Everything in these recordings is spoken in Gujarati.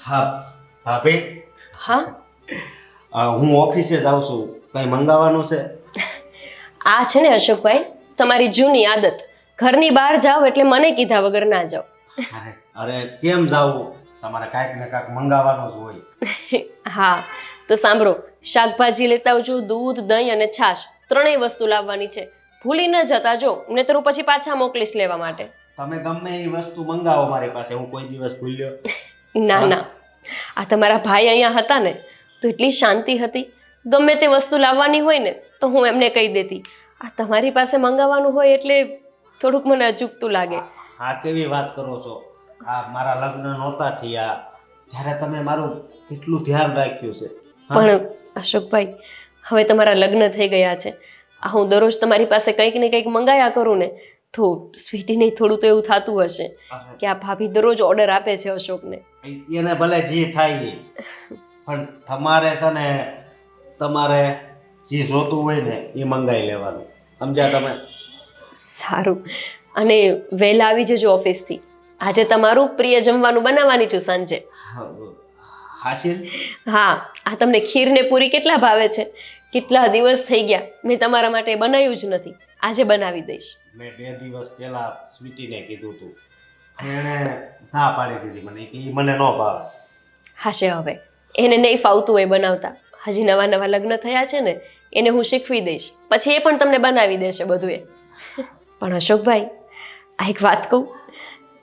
હા ભાભી, હા હું ઓફિસે જાઉં છું. કંઈ મંગાવવાનું છે? આ છે ને અશોકભાઈ, તમારી જૂની આદત, ઘરની બહાર જાઓ એટલે મને કીધા વગર ના જાઓ. અરે અરે કેમ જાવું? તમારે કાંઈક ને કાંઈક મંગાવવાનું જ હોય. હા તો સાંભળો, શાકભાજી લેતા આવજો, દૂધ, દહીં અને છાશ, ત્રણેય વસ્તુ લાવવાની છે. ભૂલી ન જતા જો, નહીંતર હું પછી પાછા મોકલીશ લેવા માટે. તમે ગમે એ વસ્તુ મંગાવો મારી પાસે, હું કોઈ દિવસ ભૂલ્યો? ના હા? ના, આ તમારા ભાઈ અહીંયા હતા ને તો એટલી શાંતિ હતી. ગમે તે વસ્તુ લાવવાની હોય ને તો હું એમને કહી દેતી. આ તમારી પાસે મંગાવવાનું હોય એટલે થોડુંક મને અચૂકતું લાગે. હા, કેવી વાત કરો છો? આ મારા લગ્ન નહોતા થયા ત્યારે તમે મારું કેટલું ધ્યાન રાખ્યું છે. હા? પણ અશોકભાઈ, હવે તમારા લગ્ન થઈ ગયા છે. આ હું દરરોજ તમારી પાસે કંઈક ને કંઈક મંગાયા કરું ને તો સ્વીટીને થોડું તો એવું થતું હશે કે આ ભાભી દરરોજ ઓર્ડર આપે છે અશોકને. એને ભલે જે થાય એ, પણ તમારે છે ને તમારે જે જોતું હોય ને એ મંગાવી લેવાનું. સમજ્યા તમે? સારું, અને વહેલા આવી જજો ઓફિસથી. આજે તમારું પ્રિય જમવાનું બનાવવાની છું સાંજે. હાશિર, હા, આ તમને ખીર ને પૂરી કેટલા ભાવે છે? કેટલા દિવસ થઈ ગયા મેં તમારા માટે બનાવ્યું જ નથી. આજે બનાવી દઈશ. મેં 2 દિવસ પહેલા સ્વીટીને કીધું હતું, એણે ના પાડી દીધી મને કે ઈ મને ન ભાવે. હાશે, હવે એને નહીં ફાવતું હોય બનાવતા. હજી નવા નવા લગ્ન થયા છે ને, એને હું શીખવી દઈશ, પછી એ પણ તમને બનાવી દેશે બધું એ. પણ અશોકભાઈ, આ એક વાત કહું,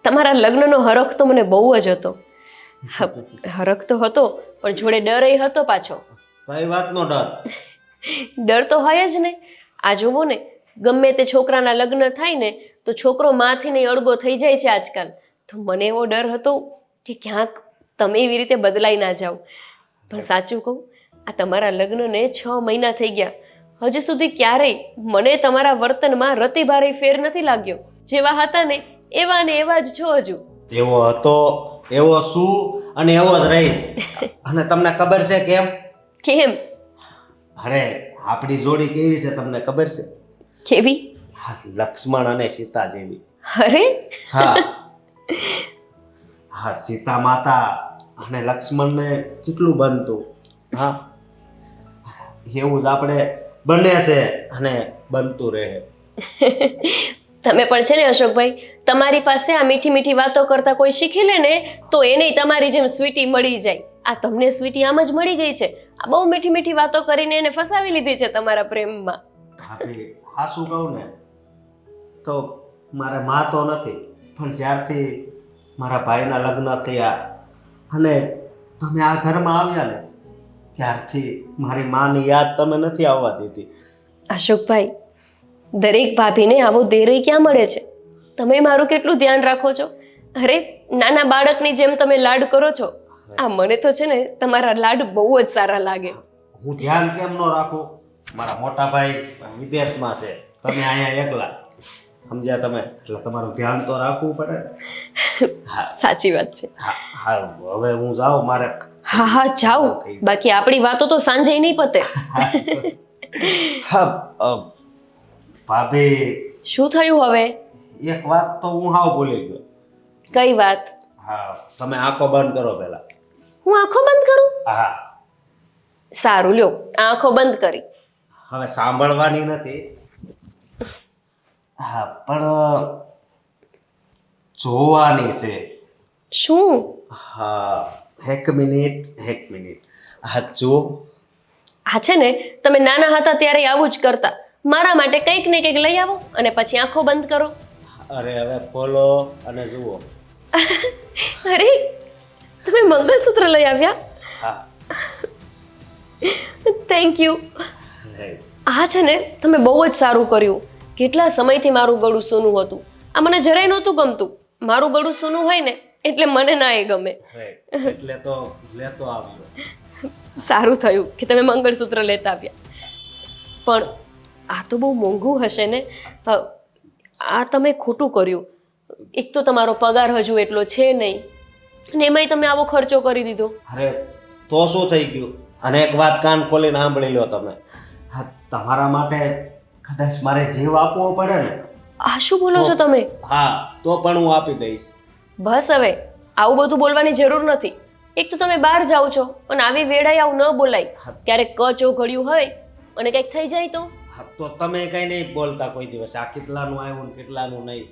તમારા લગ્નનો હરખ તો મને બહુ જ હતો. હરખ તો હતો પણ જોડે ડર એ હતો પાછો. કઈ વાતનો ડર? ડર તો હોય જ ને. આ જોવો ને, ગમે તે છોકરાના લગ્ન થાય ને તો છોકરો માથી નહીં અળગો થઈ જાય છે આજકાલ. તો મને એવો ડર હતો કે ક્યાંક તમે એવી રીતે બદલાઈ ના જાઓ. પણ સાચું કહું, આ તમારા લગ્નને 6 મહિના થઈ ગયા, હજુ સુધી ક્યારેય મને તમારા વર્તનમાં રતિભારે ફેર નથી લાગ્યો. જેવા હતા ને એવા ને એવા જ છો હજુ. એવો હતો, એવો શું અને એવો જ રહીશ. અને તમને ખબર છે કેમ? કેમ? અરે આપણી જોડી કેવી છે તમને ખબર છે? કેવી? હા, લક્ષ્મણ અને સીતા જેવી. અરે હા હા, સીતા માતા અને લક્ષ્મણને કેટલું બનતું. હા, એવું જ આપણે બને છે અને બનતું રહે. તમે પણ છે ને અશોકભાઈ, તમારી પાસે આ મીઠી મીઠી વાતો કરતા કોઈ શીખી લે ને તો એને તમારી જેમ સ્વીટી મળી જાય. આ તમને સ્વીટી આમ જ મળી ગઈ છે. આ બહુ મીઠી મીઠી વાતો કરીને એને ફસાવી લીધી છે તમારા પ્રેમમાં. ભાભી, આ શું કહું ને તો મારે માં તો નથી, પણ જ્યારથી મારા ભાઈના લગ્ન થયા અને તમે આ ઘરમાં આવ્યા ને ત્યારથી મારી માની યાદ તમે નથી આવવા દીધી. અશોકભાઈ, દરેક ભાભીને આવો ધૈર્ય ક્યાં મળે છે? તમે મારું કેટલું ધ્યાન રાખો છો. અરે, નાના બાળકની જેમ તમે લાડ કરો છો. આ મને તો છે ને તમારા લાડ બહુ જ સારા લાગે. હું ધ્યાન કેમ ન રાખું? મારા મોટા ભાઈ વિદેશમાં છે, તમે અહીંયા એકલા. સમજ્યા તમે? એટલે તમારું ધ્યાન તો રાખવું પડે. હા સાચી વાત છે. હા હા, હવે હું જાઉં. મારે હા હા, જાઓ. બાકી આપણી વાતો તો સાંજે નહીં પતે. હા ભાભી, શું થયું હવે? એક વાત તો હું હાવ ભૂલી ગયો. કઈ વાત? હા, તમે આંખો બંધ કરો પહેલા. હું આંખો બંધ કરું? હા, સારું, લ્યો, આંખો બંધ કરી. હવે સાંભળવાની નથી. હા, પણ જોવાની છે. શું? હા, એક મિનિટ. હા, જો. આ છે ને, તમે નાના હતા ત્યારે આવું જ કરતા. મારા માટે કંઈક ને કંઈક લઈ આવો અને પછી આંખો બંધ કરો. અરે હવે ખોલો અને જુઓ. અરે, તમે મંગળસૂત્ર લઈ આવ્યા? હા. Thank you. નહીં. આ છે ને, તમે બહુ જ સારું કર્યું. કેટલા સમયથી મારું ગળું સૂનું હતું. આ મને જરાય નહોતું ગમતું. મારું ગળું સૂનું હોય ને એટલે મને ના એ ગમે. એટલે તો લેતો આવ્યો. સારું થયું કે તમે મંગળસૂત્ર લેતા આવ્યા. પણ આ તો બહુ મોંઘું હશે ને? આ તમે ખોટું કર્યું. એક તો તમારો પગાર હજુ એટલો છે નહીં અને એમાંય તમે આવો ખર્ચો કરી દીધો. અરે તો શું થઈ ગયું? અને એક વાત કાન ખોલીને સાંભળી લો તમે. હા, તમારા માટે કદાચ મારે જીવ આપવો પડે ને. આ શું બોલો છો તમે? હા, તો પણ હું આપી દઈશ. બસ હવે, આવું બધું બોલવાની જરૂર નથી. એક તો તમે બહાર જાઓ છો અને આવી વેળાએ આવું ન બોલાય. ક્યારેક કચો ઘડ્યું હોય અને કંઈક થઈ જાય તો હા, તો તમે કઈ નહીં બોલતા કોઈ દિવસ આ કેટલાનું આવ્યું ને કેટલાનું નહીં.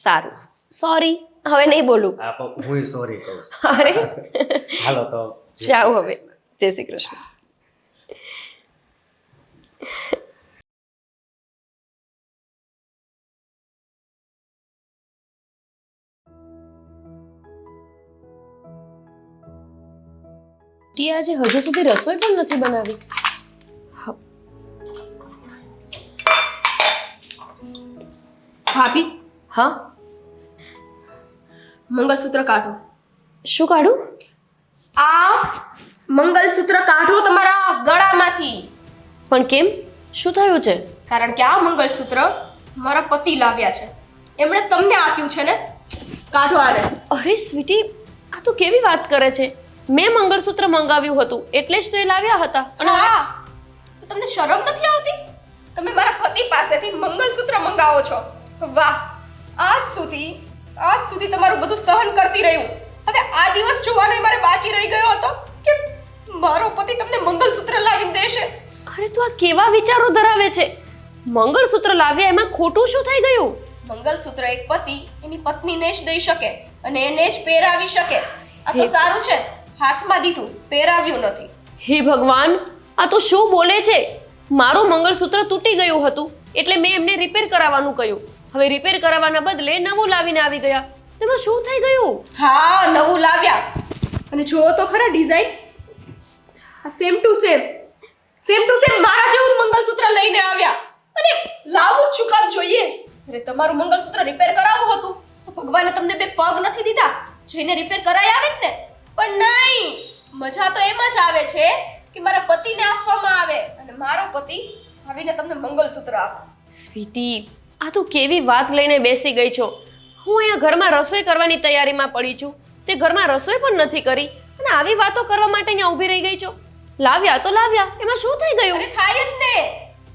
સારું, સોરી, હવે નહીં બોલું. હા, પણ હું સોરી કહું છું. અરે હાલો તો જાઓ હવે. જય શ્રી કૃષ્ણ. આજે હજુ સુધી રસોઈ પણ નથી બનાવી. ભાભી, હા, મંગળસૂત્ર કાઢો. શું કાઢું? આ મંગળસૂત્ર કાઢો તમારા ગળામાંથી. પણ કેમ? શું થયું છે? કારણ કે આ મંગળસૂત્ર મારા પતિ લાવ્યા છે. એમણે તમને આપ્યું છે ને. કાઢો આને. અરે સ્વીટી, આ તો કેવી વાત કરે છે? મેં મંગળસૂત્ર મંગાવ્યું હતું એટલે જ તો એ લાવ્યા હતા. અને હા, તો તમને શરમ નથી આવતી? તમે મારા પતિ પાસેથી મંગળસૂત્ર મંગાવો છો. વાહ, આજ સુધી તમારું બધું સહન કરતી રહ્યું. હવે આ દિવસ જોવાનો મારે બાકી રહી ગયો હતો કે મારો પતિ તમને મંગળસૂત્ર લાવીને દેશે. અરે તું આ કેવા વિચારો ધરાવે છે? મંગળસૂત્ર લાવ્યા એમાં ખોટું શું થઈ ગયું? મંગળસૂત્ર એક પતિ એની પત્નીને જ દઈ શકે અને એને જ પહેરાવી શકે. આ તો સારું છે, હાથમાં દીધું, પહેરાવ્યું નથી. હે ભગવાન, આ તો શું બોલે છે? મારું મંગળસૂત્ર તૂટી ગયું હતું એટલે મેં એમને રિપેર કરાવવાનું કહ્યું. હવે રિપેર કરાવવાના બદલે નવું લાવીને આવી ગયા. તેમાં શું થઈ ગયું? હા, નવું લાવ્યા. અને જુઓ તો ખરા ડિઝાઇન. આ સેમ ટુ સેમ મારા જેવું મંગળસૂત્ર લઈને આવ્યા. અને લાવું જ શું કામ જોઈએ? અરે તમારું મંગળસૂત્ર રિપેર કરાવવું હતું તો ભગવાને તમને બે પગ નથી દીધા, જઈને રિપેર કરાવી આવે જ ને. પણ નહીં, મજા તો એમાં જ આવે છે કે મારા પતિને આપવામાં આવે અને મારો પતિ આવીને તમને મંગળસૂત્ર આપે. સ્વીટી, આ તું કેવી વાત લઈને બેસી ગઈ છો? હું અહીંયા ઘરમાં રસોઈ કરવાની તૈયારીમાં પડી છું, તે ઘરમાં રસોઈ પણ નથી કરી અને આવી વાતો કરવા માટે અહીંયા ઊભી રહી ગઈ છો. લાવ્યા તો લાવ્યા, એમાં શું થઈ ગયું? અરે થાય જ ને,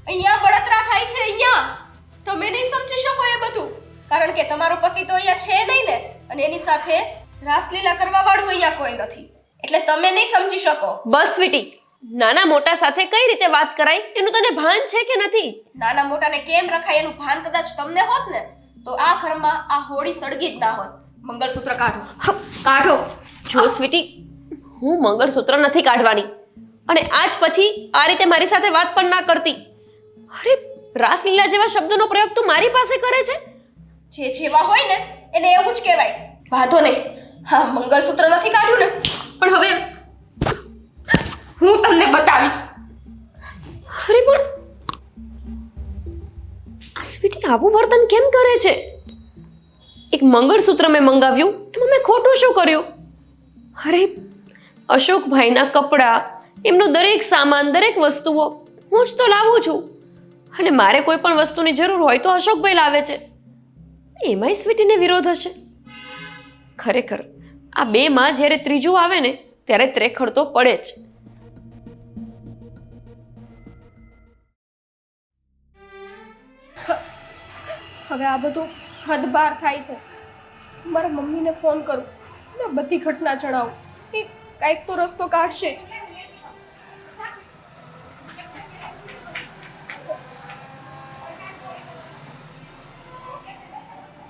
અહીંયા બળતરા થાય છે. અહીંયા તમે નહીં સમજી શકો એ બધું, કારણ કે તમારો પતિ તો અહીંયા છે નહીં ને, અને એની સાથે રાસલીલા કરવા વાળું અહીંયા કોઈ નથી, એટલે તમે નહીં સમજી શકો. બસ સ્વીટી, નાના મોટા સાથે કઈ રીતે વાત કરાય એનું તને ભાન છે કે નથી? નાના મોટાને કેમ રખાય એનું ભાન કદાચ તમને હોત ને તો આ ઘરમાં આ હોળી સળગી જ ના હોત. મંગળસૂત્ર કાઢો. જો સ્વીટી, હું મંગળસૂત્ર નથી કાઢવાની અને આજ પછી આ રીતે મારી સાથે વાત પણ ના કરતી. અરે રાસલીલા જેવા શબ્દનો પ્રયોગ તું મારી પાસે કરે છે? જે જેવા હોય ને એને એવું જ કહેવાય. વાંધો નહીં, હા, મંગળસૂત્ર નથી કાઢ્યું ને, પણ હવે હું તમને બતાવી. અરે પણ આ સ્વીટી આવું વર્તન કેમ કરે છે? એક મંગળસૂત્ર મેં મંગાવ્યું એમાં મેં ખોટું શું કર્યું? અરે અશોકભાઈના કપડાં, એમનો દરેક સામાન, દરેક વસ્તુઓ હું જ તો લાવું છું અને મારે કોઈ પણ વસ્તુની જરૂર હોય તો અશોકભાઈ લાવે છે. એમાંય સ્વીટીને વિરોધ હશે? ખરેખર આ બેમાં જ્યારે ત્રીજું આવે ને ત્યારે ત્રેખડ તો પડે જ. હવે આ બધું હદ બહાર થાય છે. મારા મમ્મીને ફોન કરું ને બધી ઘટના જણાવું, એ કાંઈક તો રસ્તો કાઢશે જ.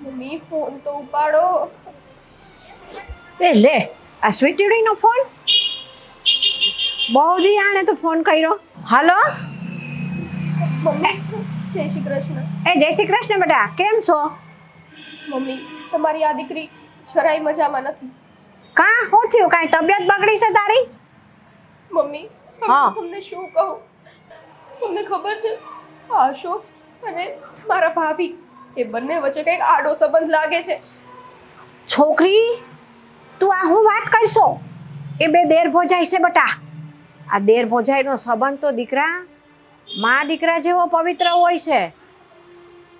મમ્મી, ફોન તો ઉપાડો. એ લે, આ સ્વીટીડીનો ફોન? બહુ દી આણે તો ફોન કર્યો. હાલો, મમ્મી, જય શ્રી કૃષ્ણ. એ જય શ્રી કૃષ્ણ બેટા, કેમ છો? મમ્મી, તમારી આ દીકરી જરાય મજામાં નથી. કા શું થયું? કાંઈ તબિયત બગડી છે તારી? મમ્મી, હા. તમને શું કહું? તમને ખબર છે આ અશોક અને મારા ભાભી એ બંને વચ્ચે કંઈક આડો સંબંધ લાગે છે. છોકરી, તું આ હું વાત કરશો? એ બે દેર ભોજાઈ છે બેટા. આ દેર ભોજાઈનો સંબંધ તો દીકરા મા દીકરા જેવો પવિત્ર હોય છે.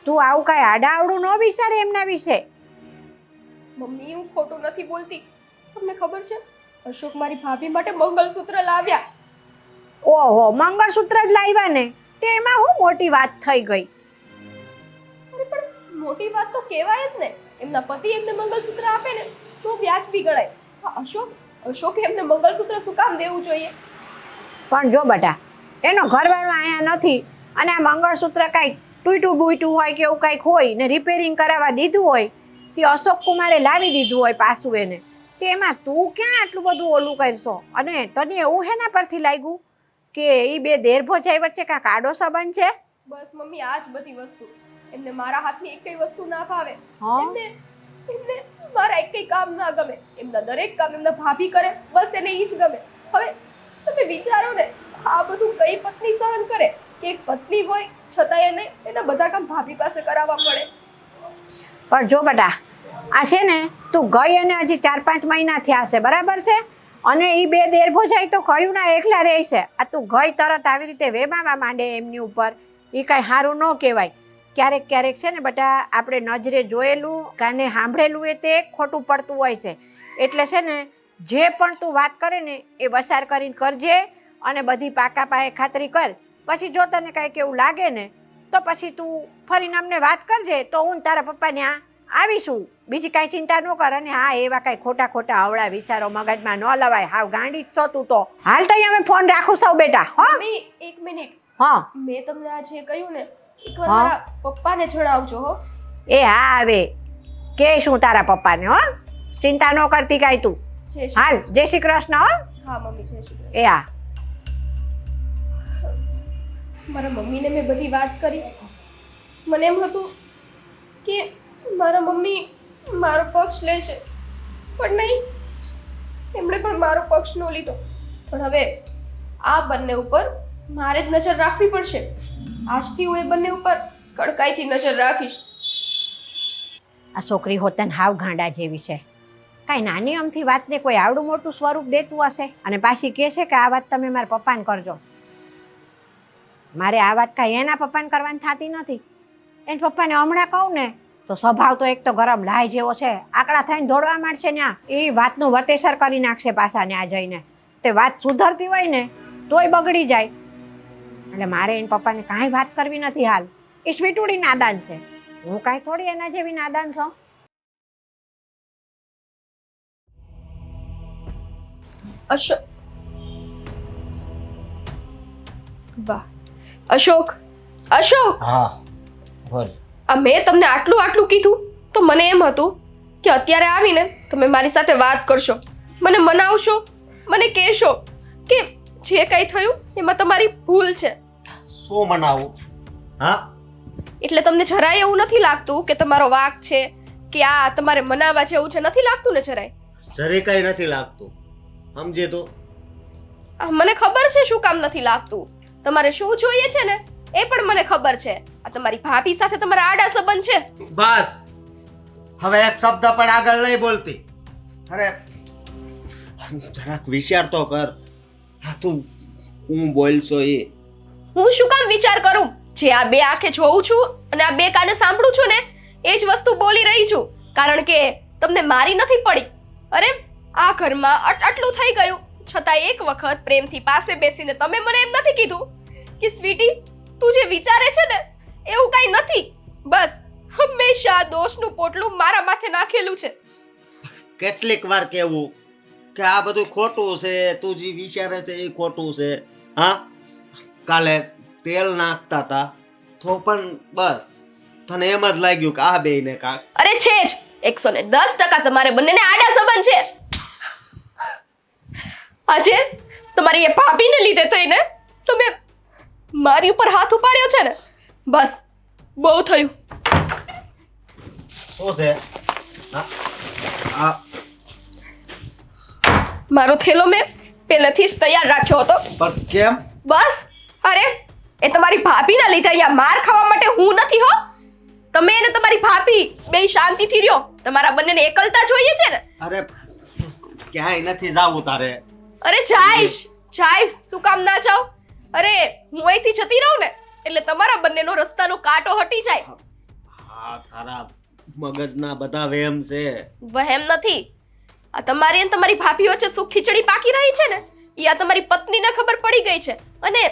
તું આવું કાંઈ આડાવડું ન વિચારે એમના વિશે. મમ્મી, હું ખોટું નથી બોલતી. તમને ખબર છે અશોક મારી ભાભી માટે મંગળસૂત્ર લાવ્યા. ઓહો, મંગળસૂત્ર જ લાવ્યા ને, તેમાં હું મોટી વાત થઈ ગઈ? અરે પણ મોટી વાત તો કહેવાય જ ને. એમના પતિ એમને મંગળસૂત્ર આપે ને તો વ્યાજબી ગણાય. આ અશોકે એમને મંગળસૂત્ર શું કામ દેવું જોઈએ? પણ જો બેટા, એનો ઘરવાળો અહીંયા નથી અને આ મંગળસૂત્ર કાંઈક તૂટ્યું બૂટ્યું હોય કે એવું કાંઈક હોય ને રિપેરિંગ કરાવવા દીધું હોય તે અશોક કુમારે લાવી દીધું હોય પાછું એને, તે એમાં તું ક્યાં આટલું બધું ઓલું કરશો? અને તને એવું હેના પરથી લાગ્યું કે એ બે દેર ભોજાઈ વચ્ચે કાંઈક આડો સંબંધ છે? બસ મમ્મી, આ જ બધી વસ્તુ. એમને મારા હાથની એકેય વસ્તુ ના ભાવે. હા? એમને મારા એકેય કામ ના ગમે. એમના દરેક કામ એમના ભાભી કરે, બસ એને ઈ જ ગમે. હવે તમે વિચારો ને, આ બધું કઈ પત્ની સહન કરે? કે એક પત્ની હોય છતાંય એને એના બધા કામ ભાભી પાસે કરાવવા પડે. પણ જો બેટા, આ છે ને તું ગઈ અને હજી 4-5 મહિના થયા છે, બરાબર છે? અને એ બે દેર ભોજાઈ તો કયું ના એકલા રહે છે. આ તું ગઈ તરત આવી રીતે વેમાવા માંડે એમની ઉપર, એ કાંઈ સારું ન કહેવાય. ક્યારેક ક્યારેક છે ને બેટા, આપણે નજરે જોયેલું કાને સાંભળેલું એ તે ખોટું પડતું હોય છે. એટલે છે ને જે પણ તું વાત કરે ને એ વસાર કરીને કરજે અને બધી પાકા પાયે ખાતરી કર. પછી જો તને કાંઈક એવું લાગે ને તો પછી તું ફરીને અમને વાત કરજે, તો હું તારા પપ્પાને આવીશું. બીજી કાંઈ ચિંતા ન કર. અને હા, એવા કાંઈ ખોટા ખોટા અવળા વિચારો મગજમાં ન લવાય. હાવ ગાંડી જ છો તું તો. હાલ તો અમે ફોન રાખું સૌ બેટા. હા મમ્મી, એક મિનિટ. હા મેં તમને આ જે કહ્યું ને, એકવાર મારા પપ્પાને જણાવજો હો. એ હા, આવે કે શું તારા પપ્પાને? હો, ચિંતા ન કરતી કાંઈ તું. જય શ્રી હાલ, જય શ્રી કૃષ્ણ. હો, હા મમ્મી, જય શ્રી કૃષ્ણ. એ હા. મારા મમ્મીને મેં બધી વાત કરી. મને એમ હતું કે મારા મમ્મી મારો પક્ષ લે છે, પણ નહીં, એમણે પણ મારો પક્ષ ન લીધો. પણ હવે આ બંને ઉપર મારે જ નજર રાખવી પડશે. આજથી હું એ બંને ઉપર કડકાઈથી નજર રાખીશ. આ છોકરી હોતન હાવ ગાંડા જેવી છે. કાંઈ નાની અમથી વાતને કોઈ આવડું મોટું સ્વરૂપ દેતું હશે અને પાછી કહે છે કે આ વાત તમે મારા પપ્પાને કરજો. મારે આ વાત કાંઈ એના પપ્પાને કરવાની થતી નથી. એના પપ્પાને હમણાં કહું ને તો સ્વભાવ તો એક તો ગરમ લાય જેવો છે, આકડા થઈને દોડવા માંડશે ને એ વાતનું વતેસર કરી નાખશે પાછા ને આ જઈને. તે વાત સુધરતી હોય ને તોય બગડી જાય. એટલે મારે એના પપ્પાને કાંઈ વાત કરવી નથી હાલ. એ સ્વીટુડી નાદાન છે, હું કાંઈ થોડી એના જેવી નાદાન છું. અશોક, વાહ અશોક, અશોક, હા બોલ. આ મેં તમને આટલું આટલું કીધું તો મને એમ હતું કે અત્યારે આવીને તમે મારી સાથે વાત કરશો, મને મનાવશો, મને કહેશો કે જે કંઈ થયું એમાં તમારી ભૂલ છે. શું મનાવું? હા, એટલે તમને જરાય એવું નથી લાગતું કે તમારો વાંક છે કે આ તમારે મનાવવા જેવું છે? નથી લાગતું ને જરાય? જરી કઈ નથી લાગતું, સમજે તો. મને ખબર છે શું કામ નથી લાગતું. તમારે શું જોઈએ છે ને એ પણ મને ખબર છે. આ તમારી ભાભી સાથે તમારા આડા સંબંધ છે. બસ, હવે એક શબ્દ પણ આગળ નહીં બોલતી. અરે જરાક વિચાર તો કર. હા, તું હું બોલશો એ હું શું કામ વિચાર કરું? જે આ બે આંખે જોઉં છું અને આ બે કાને સાંભળું છું ને એ જ વસ્તુ બોલી રહી છું. કારણ કે તમને મારી નથી પડી. અરે આ ઘરમાં આટલું થઈ ગયું છતાં એક વખત પ્રેમથી પાસે બેસીને તમે મને એમ નથી કીધું કે સ્વીટી તું જે વિચારે છે ને એવું કાંઈ નથી. બસ હંમેશા દોષનું પોટલું મારા માથે નાખેલું છે. કેટલીક વાર કહેવું કે આ બધું ખોટું છે, તું જે વિચારે છે એ ખોટું છે. હા, કાલે તેલ નાખતા હતા તો પણ બસ તને એમ જ લાગ્યું કે આ બેયને કાંક. અરે છે જ 110% તમારે બંનેને આડા સંબંધ છે. આજે તમારી એ ભાભીને લીધે થઈને તમે મારી ઉપર હાથ ઉપાડ્યો છે ને, બસ બહુ થયું. શું છે? હા, મારો થેલો મેં પહેલેથી જ તૈયાર રાખ્યો હતો. પણ કેમ? બસ, અરે એ તમારી ભાભીના લીધે અહીંયા માર ખાવા માટે હું નથી હો. તમે અને તમારી ભાભી બે શાંતિથી રહ્યો. તમારા બંનેને એકલતા જોઈએ છે ને? અરે ક્યાંય નથી જાવું તારે. અરે જાઈશ, શું કામ ના જાવ? અરે હું અહીંથી જતી રહું ને એટલે તમારા બંનેનો રસ્તાનો કાંટો હટી જાય. હા, તારા મગજના બધા વહેમ છે. વહેમ નથી. આ તમારી અને તમારી ભાભી વચ્ચે શું ખીચડી પાકી રહી છે ને એ આ તમારી પત્નીને ખબર પડી ગઈ છે. અને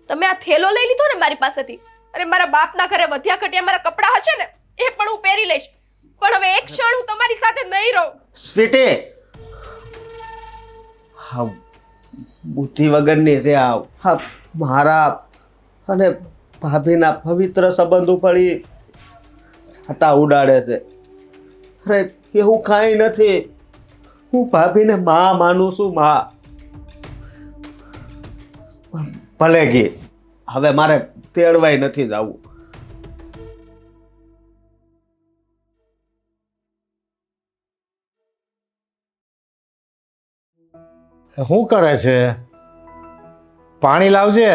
તમે આ થેલો લઈ લીધો ને મારી પાસેથી, અરે મારા બાપના ઘરે વધ્યા ઘટ્યા મારા કપડાં હશે ને એ પણ હું પહેરી લઈશ. પણ હવે એક ક્ષણ હું તમારી સાથે નહીં રહું. સ્વીટી, હા બુદ્ધિ વગરની છે હા મારા અને ભાભીના પવિત્ર સંબંધ ઉપર ઈ છાંટા ઉડાડે છે. અરે એવું કાંઈ નથી. હું ભાભીને માં માનું છું, માં. ભલે ગઈ, હવે મારે તેડવાય નથી જવું. શું કરે છે? પાણી લાવજે.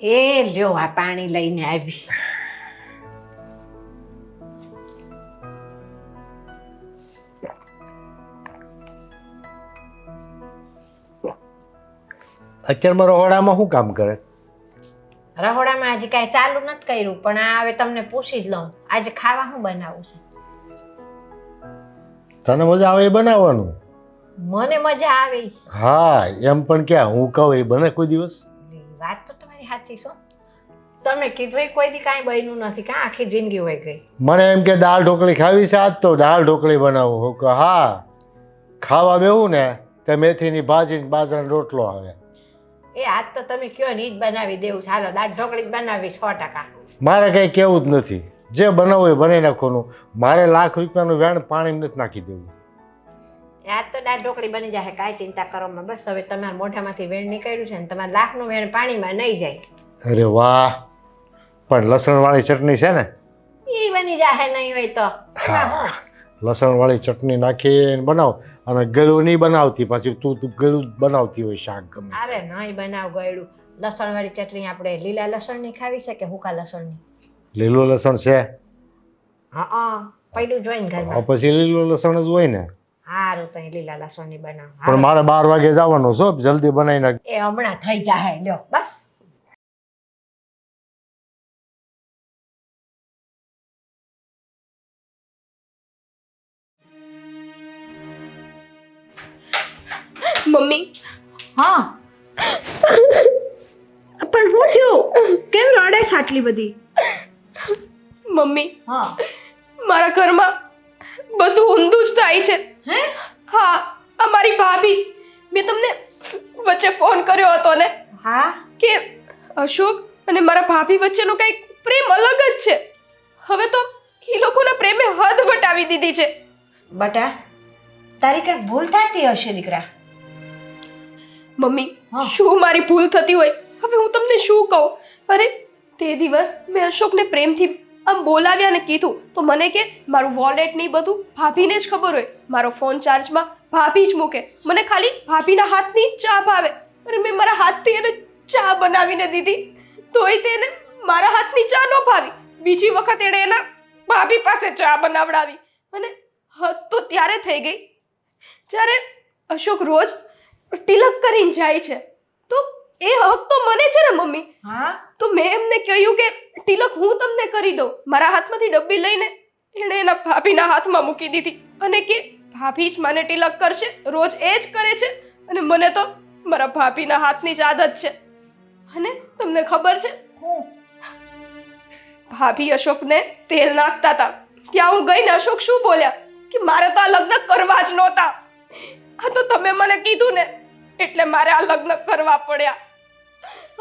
એ લ્યો આ પાણી લઈને આવી. અત્યારમાં રહોડામાં શું કામ કરે? રહોડામાં હજી કાંઈ ચાલુ નથી કર્યું, પણ આ હવે તમને પૂછી જ લઉં, આજે ખાવા શું બનાવવું છે? તને મજા આવે એ બનાવવાનું? મને મજા આવે ઈ. હા એમ પણ ક્યાં, હું કહું એ બને કોઈ દિવસ? વાત તો તમારી સાચી છો. તમે કીધું એ કોઈ દી કાંઈ બન્યું નથી, કાં આખી જિંદગી હોય ગઈ. મને એમ કે દાળ ઢોકળી ખાવી છે આજ, તો દાળ ઢોકળી બનાવું. હું કહું હા. ખાવા બેહું ને તે મેથીની ભાજી બાજરાનો રોટલો આવે. એ આજ તો તમે કયો ને ઈ જ બનાવી દેવું. ચાલો દાળ ઢોકળી જ બનાવી 100%. મારે કંઈ કેવું જ નથી, જે બનાવવું એ બનાવી નાખવાનું. મારે લાખ રૂપિયાનું વેણ પાણી નથી નાખી દેવું. આજ તો દાળ ઢોકળી બની જશે, કાંઈ ચિંતા કરવામાં. બસ હવે તમારા મોઢામાંથી વેણ નીકળ્યું છે ને તમારા લાખનું વેણ પાણીમાં નહીં જાય. અરે વાહ, પણ લસણવાળી ચટણી છે ને? ઈ બની જશે નહીં હોય તો. હા, લસણવાળી ચટણી નાખીને બનાવ. અને ગળું નહીં બનાવતી, પાછી તું ગળું બનાવતી હોય શાક ગમે. અરે નહીં બનાવ ગળ્યું. લસણવાળી ચટણી આપણે લીલા લસણની ખાવી છે કે હૂકા લસણની? લીલું લસણ છે? હા પડ્યું જોઈને ઘરમાં. પછી લીલું લસણ જ હોય ને. સારું તો લીલા લસણની બનાવ. પણ મારે 12 વાગે જવાનું છો, જલ્દી બનાવી નાખ. એ હમણાં થઈ જાય, લ્યો બસ. મમ્મી હા પણ શું થયું? કેમ રડે છે આટલી બધી? મમ્મી હા મારા ઘરમાં બધું ઊંધું જ થાય છે. હે? હા આ મારી ભાભી, મેં તમને વચ્ચે ફોન કર્યો હતો ને હા કે અશોક અને મારા ભાભી વચ્ચેનો કંઈક પ્રેમ અલગ જ છે. હવે તો એ લોકોના પ્રેમે હદ વટાવી દીધી છે. બટા તારી કંઈક ભૂલ થતી હશે દીકરા. મમ્મી હા. શું મારી ભૂલ થતી હોય હવે હું તમને શું કહું? અરે તે દિવસ મેં અશોકને પ્રેમથી આમ બોલાવ્યા ને કીધું તો મને કે મારું વોલેટ નહીં બધું ભાભીને જ ખબર હોય, મારો ફોન ચાર્જમાં ભાભી જ મૂકે, મને ખાલી ભાભીના હાથની જ ચા ભાવે. અરે મેં મારા હાથથી એને ચા બનાવીને દીધી તોય તેને મારા હાથની ચા ન ભાવી. બીજી વખત એણે એના ભાભી પાસે ચા બનાવડાવી અને હદ તો ત્યારે થઈ ગઈ જ્યારે અશોક રોજ તિલક કરીને જાય છે તો એ હક તો મને છે ને મમ્મી. હા તો મેં એમને કહ્યું કે તિલક હું તમને કરી દઉં. મારા હાથમાંથી ડબ્બી લઈને એણે એના ભાભીના હાથમાં મૂકી દીધી અને કે ભાભી જ મને તિલક કરશે, રોજ એ જ કરે છે અને મને તો મારા ભાભીના હાથની જ આદત છે. અને તમને ખબર છે ભાભી અશોકને તેલ નાખતા હતા ત્યાં હું ગઈને અશોક શું બોલ્યા કે મારે તો આ લગ્ન કરવા જ નહોતા. આ તો તમે મને કીધું ને એટલે મારે આ લગ્ન કરવા પડ્યા.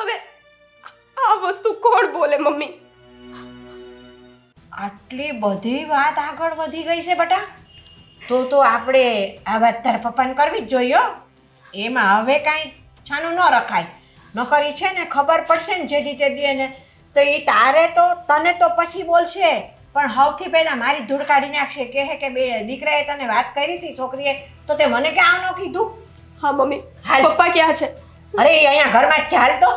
હવે આ વસ્તુ કોણ બોલે મમ્મી? આટલી બધી વાત આગળ વધી ગઈ છે બટા. તો આપણે આ વાત તારા પપ્પાને કરવી જ જોઈએ. એમાં હવે કાંઈ છાનું ન રખાય. નોકરી છે ને ખબર પડશે ને જેથી તે દે ને તો એ તારે તો તને તો પછી બોલશે પણ સૌથી પહેલા મારી ધૂળ કાઢી નાખશે. કહે કે બે દીકરાએ તને વાત કરી હતી છોકરીએ તો તે મને ક્યાં ન કીધું? હા મમ્મી હાલ. પપ્પા ક્યાં છે? અરે એ અહીંયા ઘરમાં જ ચાલ તો.